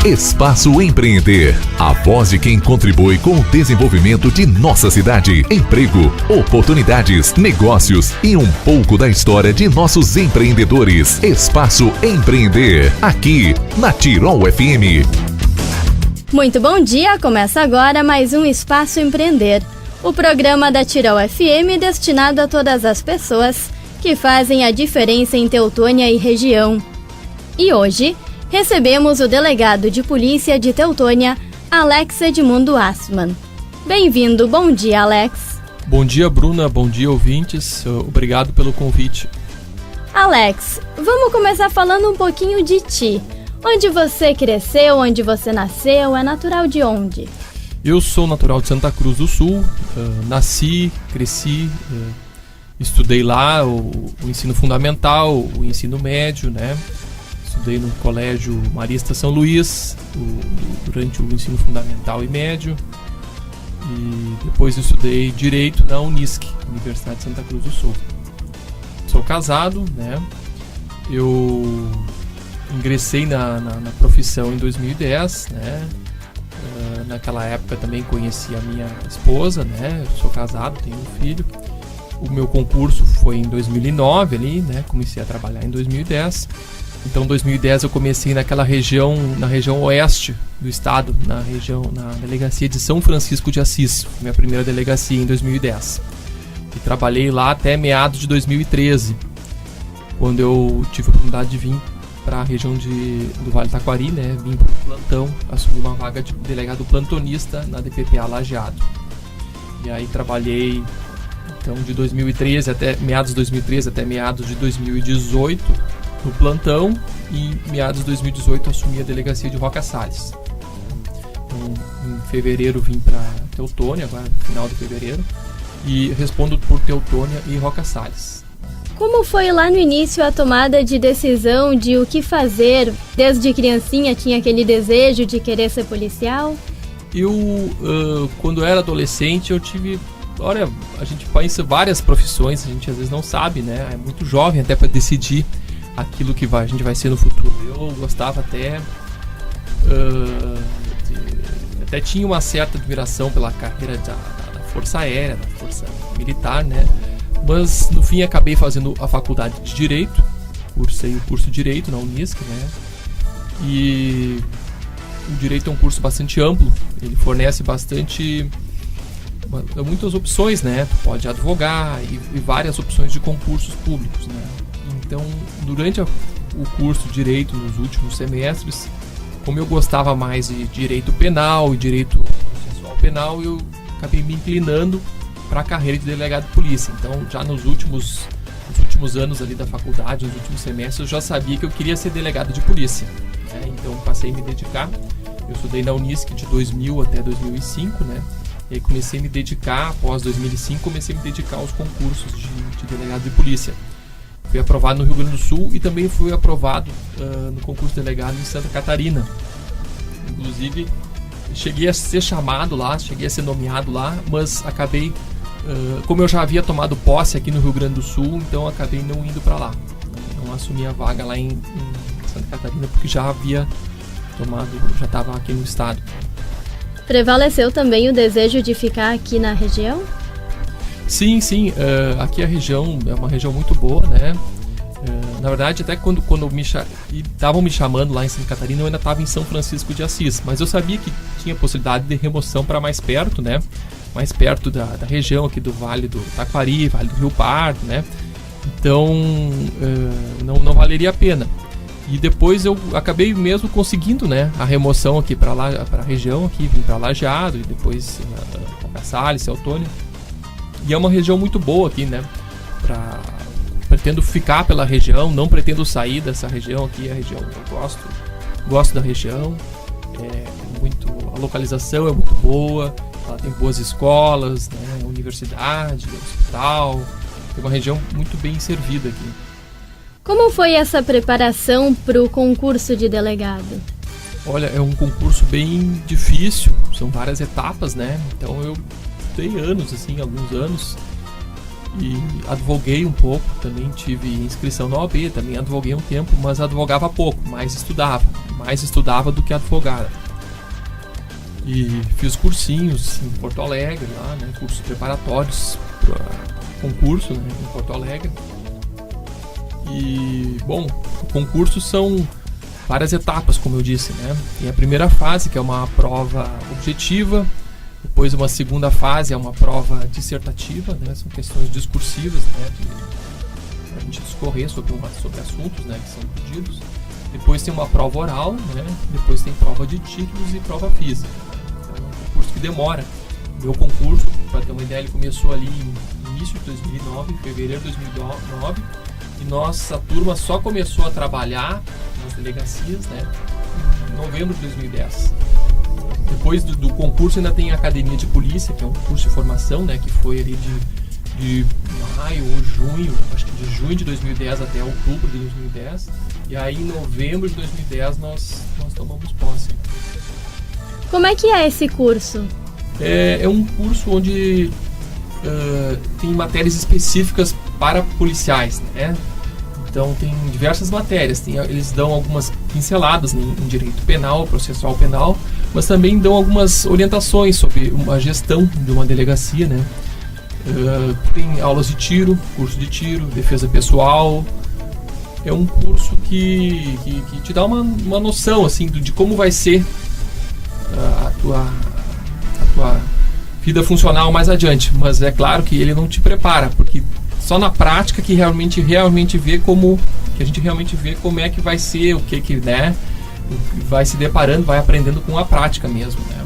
Espaço Empreender, a voz de quem contribui com o desenvolvimento de nossa cidade. Emprego, oportunidades, negócios e um pouco da história de nossos empreendedores. Espaço Empreender, aqui na Tirol FM. Muito bom dia, começa agora mais um Espaço Empreender, o programa da Tirol FM destinado a todas as pessoas que fazem a diferença em Teutônia e região. E hoje recebemos o delegado de polícia de Teutônia, Alex Edmundo Assman. Bem-vindo, bom dia, Alex. Bom dia, Bruna, bom dia, ouvintes, obrigado pelo convite. Alex, vamos começar falando um pouquinho de ti. Onde você cresceu, onde você nasceu, é natural de onde? Eu sou natural de Santa Cruz do Sul, nasci, cresci, estudei lá o ensino fundamental, o ensino médio, né? Estudei no Colégio Marista São Luís durante o ensino fundamental e médio, e depois estudei Direito na Unisc, Universidade de Santa Cruz do Sul. Sou casado, né? Eu ingressei na profissão em 2010, né? Naquela época também conheci a minha esposa, né? Eu sou casado, tenho um filho. O meu concurso foi em 2009 ali, né? Comecei a trabalhar em 2010. Então, em 2010 eu comecei na região oeste do estado, na delegacia de São Francisco de Assis, minha primeira delegacia em 2010. E trabalhei lá até meados de 2013, quando eu tive a oportunidade de vir para a região do Vale do Taquari, né? Vim para o plantão, assumi uma vaga de delegado plantonista na DPPA Lajeado. E aí trabalhei então de 2013 até meados de 2013 até meados de 2018 no plantão, e em meados de 2018 assumi a delegacia de Roca Salles. Então, em fevereiro vim para Teutônia, agora no final de fevereiro, e respondo por Teutônia e Roca Salles. Como foi lá no início a tomada de decisão de o que fazer? Desde criancinha tinha aquele desejo de querer ser policial? Eu, quando era adolescente, eu tive... Olha, a gente pensa várias profissões, a gente às vezes não sabe, né? É muito jovem até para decidir aquilo que a gente vai ser no futuro. Eu gostava até tinha uma certa admiração pela carreira da Força Aérea, da Força Militar, né? Mas no fim acabei fazendo a faculdade de Direito, cursei o curso de Direito na Unisc, né? E o Direito é um curso bastante amplo, ele fornece muitas opções, né? Tu pode advogar e várias opções de concursos públicos, né? Então, durante o curso de Direito, nos últimos semestres, como eu gostava mais de Direito Penal e Direito Processual Penal, eu acabei me inclinando para a carreira de delegado de polícia. Então, já nos últimos anos ali da faculdade, nos últimos semestres, eu já sabia que eu queria ser delegado de polícia, né? Então, passei a me dedicar. Eu estudei na Unisc de 2000 até 2005, né? E aí comecei a me dedicar, após 2005, comecei a me dedicar aos concursos de delegado de polícia. Fui aprovado no Rio Grande do Sul e também fui aprovado no concurso de delegado em Santa Catarina. Inclusive, cheguei a ser chamado lá, cheguei a ser nomeado lá, mas acabei, como eu já havia tomado posse aqui no Rio Grande do Sul, então acabei não indo para lá. Não assumi a vaga lá em Santa Catarina, porque já estava aqui no estado. Prevaleceu também o desejo de ficar aqui na região? Sim, aqui a região é uma região muito boa, né? Na verdade, até quando estavam me chamando lá em Santa Catarina, eu ainda estava em São Francisco de Assis, mas eu sabia que tinha possibilidade de remoção para mais perto, né? Mais perto da região aqui do Vale do Taquari, Vale do Rio Pardo, né? Então, não valeria a pena. E depois eu acabei mesmo conseguindo, né, a remoção aqui para a região, aqui vim para Lajeado e depois Roca Salles, Teutônia. E é uma região muito boa aqui, né? Pretendo ficar pela região, não pretendo sair dessa região aqui, é a região que eu gosto da região. A localização é muito boa, ela tem boas escolas, né? Universidade, hospital, é uma região muito bem servida aqui. Como foi essa preparação para o concurso de delegado? Olha, é um concurso bem difícil, são várias etapas, né? Então eu estudei alguns anos, e advoguei um pouco, também tive inscrição na OAB, também advoguei um tempo, mas advogava pouco, mas estudava. mais estudava do que advogada. E fiz cursinhos em Porto Alegre, lá, né, cursos preparatórios para concurso, né, em Porto Alegre. E, bom, o concurso são várias etapas, como eu disse, né? Tem a primeira fase, que é uma prova objetiva, depois uma segunda fase é uma prova dissertativa, né? São questões discursivas, né? Para a gente discorrer sobre assuntos, né, que são pedidos. Depois tem uma prova oral, né? Depois tem prova de títulos e prova física. Então, é um concurso que demora. O meu concurso, para ter uma ideia, ele começou ali no início de 2009, em fevereiro de 2009, e nossa turma só começou a trabalhar nas delegacias, né, em novembro de 2010. Depois do concurso ainda tem a Academia de Polícia, que é um curso de formação, né, que foi ali de maio ou junho, acho que de junho de 2010 até outubro de 2010. E aí em novembro de 2010 nós tomamos posse. Como é que é esse curso? É um curso onde tem matérias específicas para policiais, né? Então tem diversas matérias, eles dão algumas pinceladas em direito penal, processual penal, mas também dão algumas orientações sobre a gestão de uma delegacia, né? Tem aulas de tiro, curso de tiro, defesa pessoal. É um curso que te dá uma noção assim, de como vai ser a tua vida funcional mais adiante, mas é claro que ele não te prepara, porque só na prática que a gente realmente vê como é que vai ser, o que né, vai se deparando, vai aprendendo com a prática mesmo, né?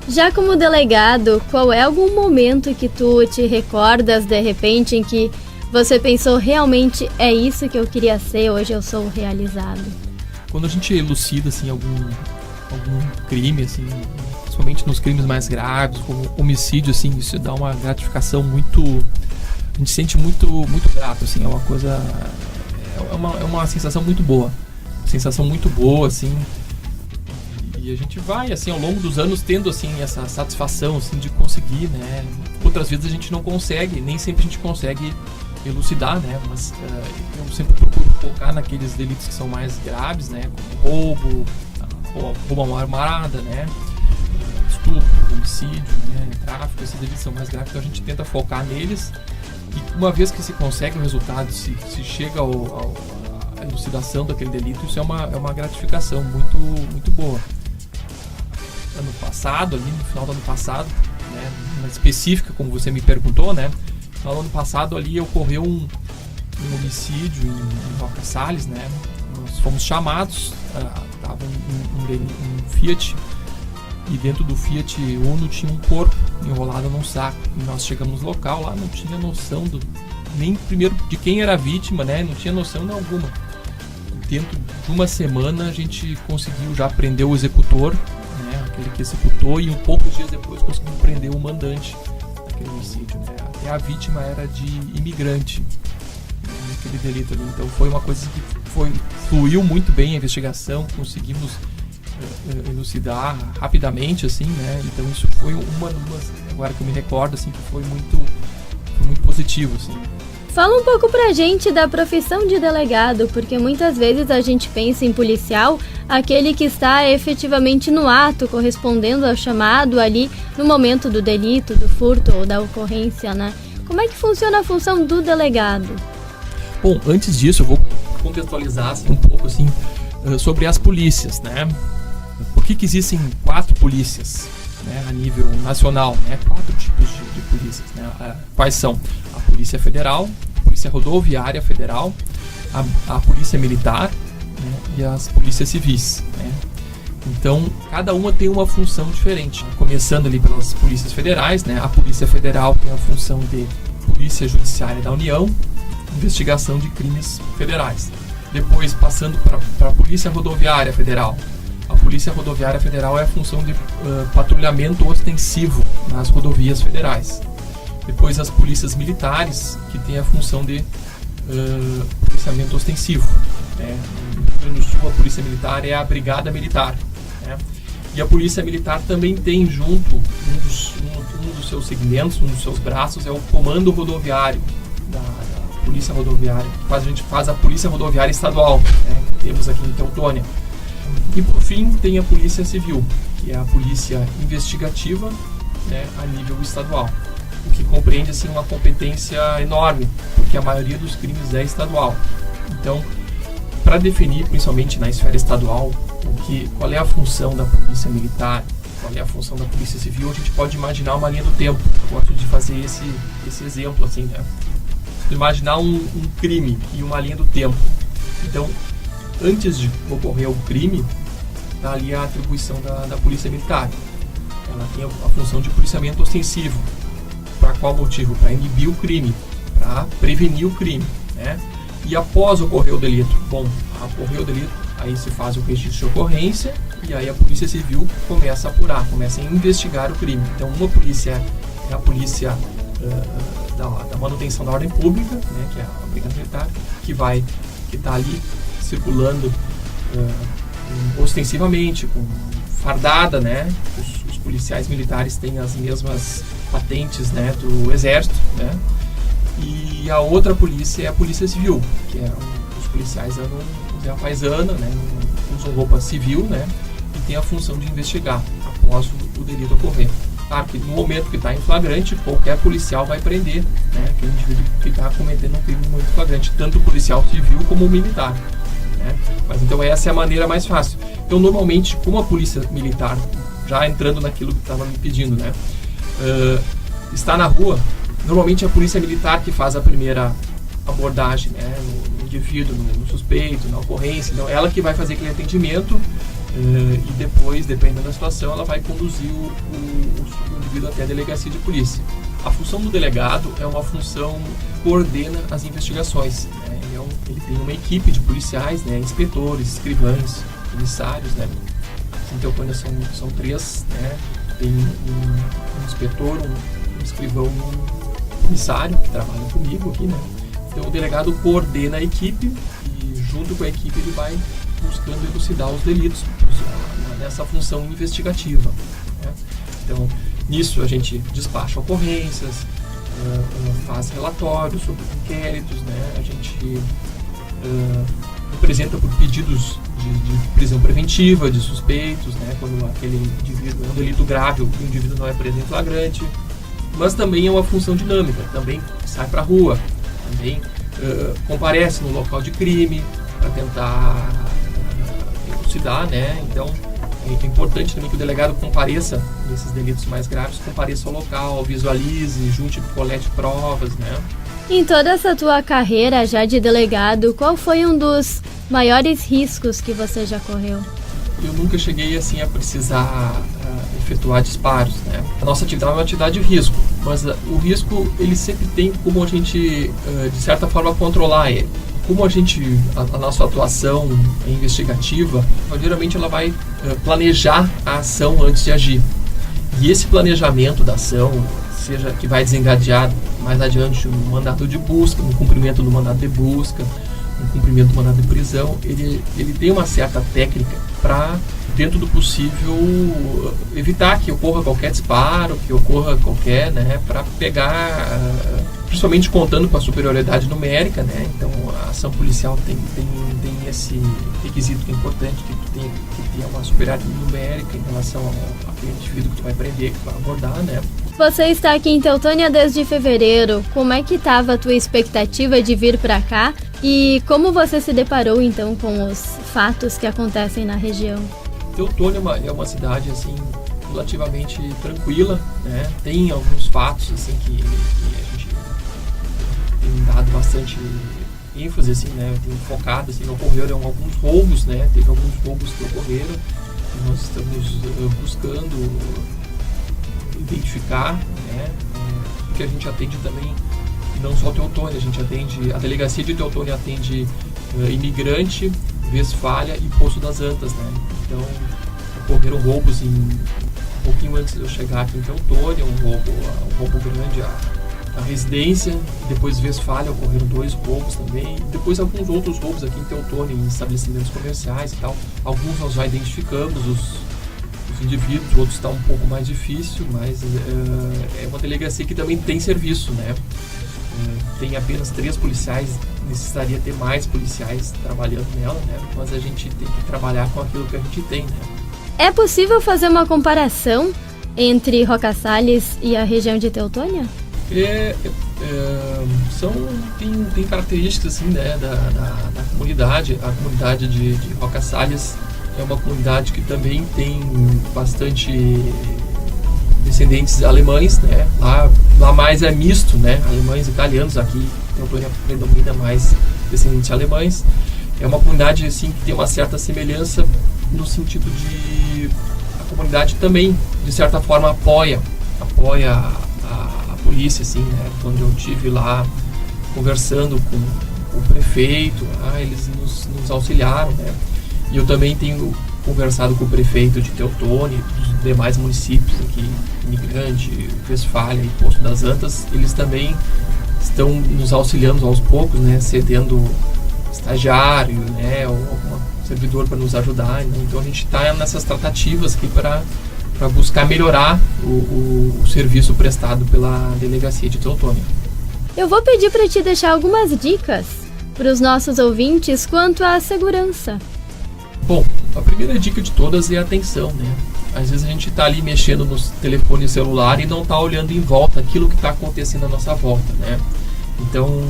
Já como delegado, qual é algum momento que tu te recordas de repente em que você pensou realmente é isso que eu queria ser, hoje eu sou realizado? Quando a gente elucida assim algum crime assim, principalmente nos crimes mais graves, como homicídio, assim, isso dá uma gratificação muito, a gente sente muito grato, assim, é uma coisa, é uma sensação muito boa, assim, e a gente vai, assim, ao longo dos anos tendo, assim, essa satisfação, assim, de conseguir, né, outras vezes a gente não consegue, nem sempre a gente consegue elucidar, né, mas eu sempre procuro focar naqueles delitos que são mais graves, né, como roubo a mão armada, né, estupro, homicídio, né, tráfico, esses delitos são mais graves, então a gente tenta focar neles, e uma vez que se consegue o resultado, se chega à elucidação daquele delito, isso é uma gratificação muito boa. Ano passado, ali no final do ano passado, né, uma específica, como você me perguntou, né, no final do ano passado ali ocorreu um homicídio em Roca Salles, né, nós fomos chamados, estava um Fiat, e dentro do Fiat Uno tinha um corpo enrolado num saco. E nós chegamos no local lá, não tinha noção nem primeiro de quem era a vítima, né? Não tinha noção alguma. Dentro de uma semana a gente conseguiu já prender o executor, né? Aquele que executou, e poucos dias depois conseguimos prender o mandante daquele homicídio, né? Até a vítima era de imigrante, né? Naquele delito ali. Então foi uma coisa que fluiu muito bem a investigação, conseguimos elucidar rapidamente, assim, né? Então isso foi agora que eu me recordo, assim, que foi muito positivo, assim. Fala um pouco pra gente da profissão de delegado, porque muitas vezes a gente pensa em policial, aquele que está efetivamente no ato, correspondendo ao chamado ali no momento do delito, do furto ou da ocorrência, né? Como é que funciona a função do delegado? Bom, antes disso eu vou contextualizar assim, um pouco assim, sobre as polícias, né? Por que existem 4 polícias, né, a nível nacional, né? 4 tipos de polícias, né? Quais são? A Polícia Federal, a Polícia Rodoviária Federal, a Polícia Militar, né, e as Polícias Civis, né? Então, cada uma tem uma função diferente. Começando ali pelas polícias federais, né? A Polícia Federal tem a função de Polícia Judiciária da União, investigação de crimes federais. Depois, passando para a Polícia Rodoviária Federal. A Polícia Rodoviária Federal é a função de patrulhamento ostensivo nas rodovias federais. Depois as polícias militares, que tem a função de policiamento ostensivo, né? No Rio Grande do Sul, a Polícia Militar é a Brigada Militar, né? E a Polícia Militar também tem junto um dos seus segmentos, um dos seus braços, é o Comando Rodoviário da Polícia Rodoviária. A gente faz a Polícia Rodoviária Estadual, né, que temos aqui em Teutônia. E por fim tem a Polícia Civil, que é a polícia investigativa, né, a nível estadual, o que compreende assim uma competência enorme, porque a maioria dos crimes é estadual. Então, para definir, principalmente na esfera estadual, qual é a função da polícia militar, qual é a função da polícia civil, a gente pode imaginar uma linha do tempo. Eu gosto de fazer esse exemplo assim, né? Imaginar um crime e uma linha do tempo. Então, antes de ocorrer o crime, está ali a atribuição da polícia militar. Ela tem a função de policiamento ostensivo. Para qual motivo? Para inibir o crime, para prevenir o crime, né? E após ocorrer o delito, ocorreu o delito, aí se faz o registro de ocorrência e aí a Polícia Civil começa a apurar, começa a investigar o crime. Então, uma polícia é a polícia da manutenção da ordem pública, né, que é a Brigada Militar, que está ali circulando ostensivamente, com fardada, né? Os policiais militares têm as mesmas patentes, né, do Exército, né? E a outra polícia é a Polícia Civil, que os policiais usam a paisana, né, usam roupa civil, né, e tem a função de investigar após o delito ocorrer. Claro que no momento que está em flagrante, qualquer policial vai prender, né, aquele indivíduo que está cometendo um crime muito flagrante, tanto o policial civil como o militar, né? Mas então essa é a maneira mais fácil. Então, normalmente, como a polícia militar, já entrando naquilo que estava me pedindo, né, está na rua, normalmente é a polícia militar que faz a primeira abordagem, né, no indivíduo, no suspeito, na ocorrência. Então, ela que vai fazer aquele atendimento e depois, dependendo da situação, ela vai conduzir o indivíduo até a delegacia de polícia. A função do delegado é uma função que coordena as investigações, né? Ele tem uma equipe de policiais, né, inspetores, escrivães, comissários, né? Então, quando são três, né, tem um inspetor, um escrivão, um comissário que trabalha comigo aqui, né? Então, o delegado coordena a equipe e, junto com a equipe, ele vai buscando elucidar os delitos nessa função investigativa, né? Então, nisso a gente despacha ocorrências, faz relatórios sobre inquéritos, né? A gente apresenta por pedidos de prisão preventiva de suspeitos, né? Quando aquele indivíduo é um delito grave, o indivíduo não é preso em flagrante. Mas também é uma função dinâmica, também sai para a rua, também comparece no local de crime para tentar elucidar, né? Então, é importante também que o delegado compareça nesses delitos mais graves, compareça ao local, visualize, junte, colete provas, né? Em toda essa tua carreira já de delegado, qual foi um dos maiores riscos que você já correu? Eu nunca cheguei assim a precisar efetuar disparos, né? A nossa atividade é uma atividade de risco, mas o risco ele sempre tem como a gente de certa forma controlar ele. Como a nossa atuação é investigativa, geralmente ela vai planejar a ação antes de agir. E esse planejamento da ação, seja que vai desencadear mais adiante um mandato de busca, um cumprimento do mandato de busca, um cumprimento do mandato de prisão, ele tem uma certa técnica para, dentro do possível, evitar que ocorra qualquer disparo, que ocorra qualquer, né, para pegar, principalmente contando com a superioridade numérica, né? Então a ação policial tem esse requisito que é importante, que tem que ter uma superioridade numérica em relação àquele indivíduo que tu vai prender, que tu vai abordar, né? Você está aqui em Teutônia desde fevereiro. Como é que estava a tua expectativa de vir para cá? E como você se deparou então com os fatos que acontecem na região? Teutônia é uma cidade assim relativamente tranquila, né? Tem alguns fatos assim que a gente tem dado bastante ênfase, assim, né? Tem focado, assim, ocorreram alguns roubos, né? Teve alguns roubos que ocorreram. Nós estamos buscando identificar, né? Porque a gente atende também não só Teutônia, a delegacia de Teutônia atende imigrante, Westfália e Poço das Antas, né? Então ocorreram roubos um pouquinho antes de eu chegar aqui em Teutônia, um roubo grande a residência, depois Westfália ocorreram 2 roubos também, depois alguns outros roubos aqui em Teutônia, em estabelecimentos comerciais e tal. Alguns nós já identificamos os indivíduos, outros está um pouco mais difícil, mas é uma delegacia que também tem serviço, né? Tem apenas 3 policiais necessitaria ter mais policiais trabalhando nela, né? Mas a gente tem que trabalhar com aquilo que a gente tem, né? É possível fazer uma comparação entre Roca Salles e a região de Teutônia? Tem características assim, né, da comunidade. A comunidade de Roca Salles é uma comunidade que também tem bastante descendentes alemães, né? Lá mais é misto, né? Alemães e italianos. Aqui Teutônia predomina mais descendentes alemães. É uma comunidade assim que tem uma certa semelhança no sentido de a comunidade também de certa forma apoia a polícia, assim, né? Quando eu estive lá conversando com o prefeito, eles nos auxiliaram, né? E eu também tenho conversado com o prefeito de Teutônia, dos demais municípios aqui, Imigrante, Westfália e Poço das Antas. Eles também estão nos auxiliando aos poucos, né? Cedendo estagiário, né? Ou algum servidor para nos ajudar. Né? Então a gente está nessas tratativas aqui para buscar melhorar o serviço prestado pela Delegacia de Teutônia. Eu vou pedir para te deixar algumas dicas para os nossos ouvintes quanto à segurança. Bom, a primeira dica de todas é a atenção, né? Às vezes a gente está ali mexendo no telefone celular e não está olhando em volta aquilo que está acontecendo à nossa volta, né? Então,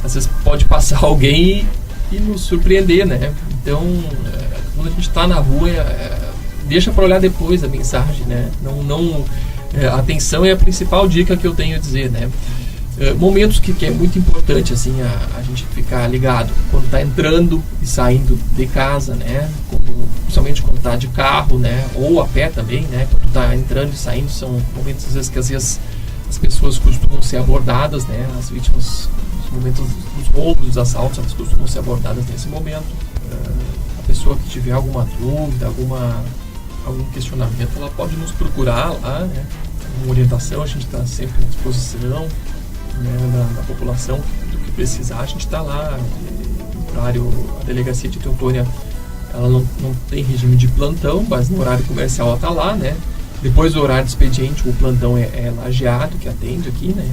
às vezes pode passar alguém e nos surpreender, né? Então, quando a gente está na rua, deixa para olhar depois a mensagem, né? A atenção é a principal dica que eu tenho a dizer, né? Momentos que é muito importante assim a gente ficar ligado quando está entrando e saindo de casa, né? Principalmente quando está de carro, né? Ou a pé também, né? Quando está entrando e saindo, são momentos às vezes as pessoas costumam ser abordadas, né? As vítimas, nos momentos dos roubos, dos assaltos, elas costumam ser abordadas nesse momento. A pessoa que tiver alguma dúvida, algum questionamento, ela pode nos procurar lá, né? Uma orientação, a gente está sempre à disposição, né, da população, do que precisar, a gente está lá. No horário, a Delegacia de Teutônia, ela não tem regime de plantão, mas no horário comercial ela está lá, né? Depois do horário de expediente, o plantão é Lajeado que atende aqui, né?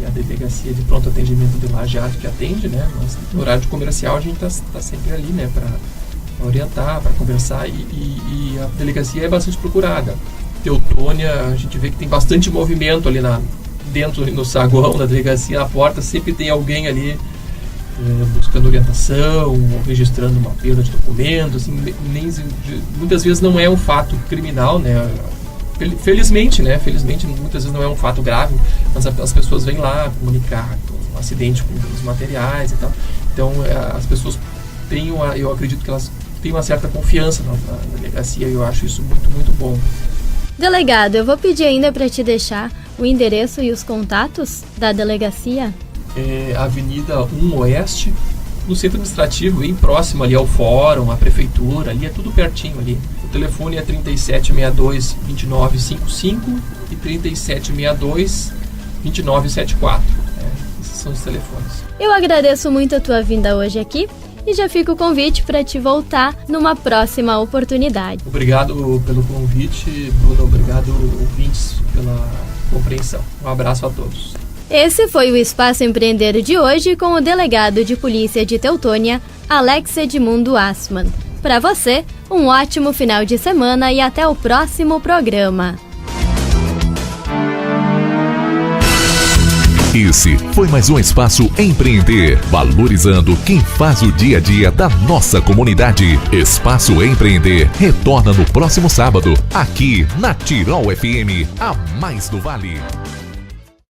A delegacia de pronto atendimento de Lajeado que atende, né? Mas no horário de comercial a gente está sempre ali, né? Para orientar, para conversar, e a delegacia é bastante procurada. Teutônia, a gente vê que tem bastante movimento ali dentro, no saguão da delegacia, na porta, sempre tem alguém ali buscando orientação, ou registrando uma perda de documentos, assim, muitas vezes não é um fato criminal, né? Felizmente, né? Felizmente, muitas vezes não é um fato grave, mas as pessoas vêm lá comunicar um acidente com os materiais e tal. Então, as pessoas eu acredito que elas têm uma certa confiança na delegacia, e eu acho isso muito, muito bom. Delegado, eu vou pedir ainda para te deixar o endereço e os contatos da delegacia. Avenida 1 Oeste, no centro administrativo, bem próximo ali ao fórum, à prefeitura, ali é tudo pertinho ali. O telefone é 3762-2955 e 3762-2974. Esses são os telefones. Eu agradeço muito a tua vinda hoje aqui e já fica o convite para te voltar numa próxima oportunidade. Obrigado pelo convite, Bruno. Obrigado, ouvintes, pela compreensão. Um abraço a todos. Esse foi o Espaço Empreender de hoje com o delegado de polícia de Teutônia, Alex Edmundo Assmann. Para você, um ótimo final de semana e até o próximo programa. Esse foi mais um Espaço Empreender, valorizando quem faz o dia a dia da nossa comunidade. Espaço Empreender retorna no próximo sábado, aqui na Tirol FM, a mais do Vale.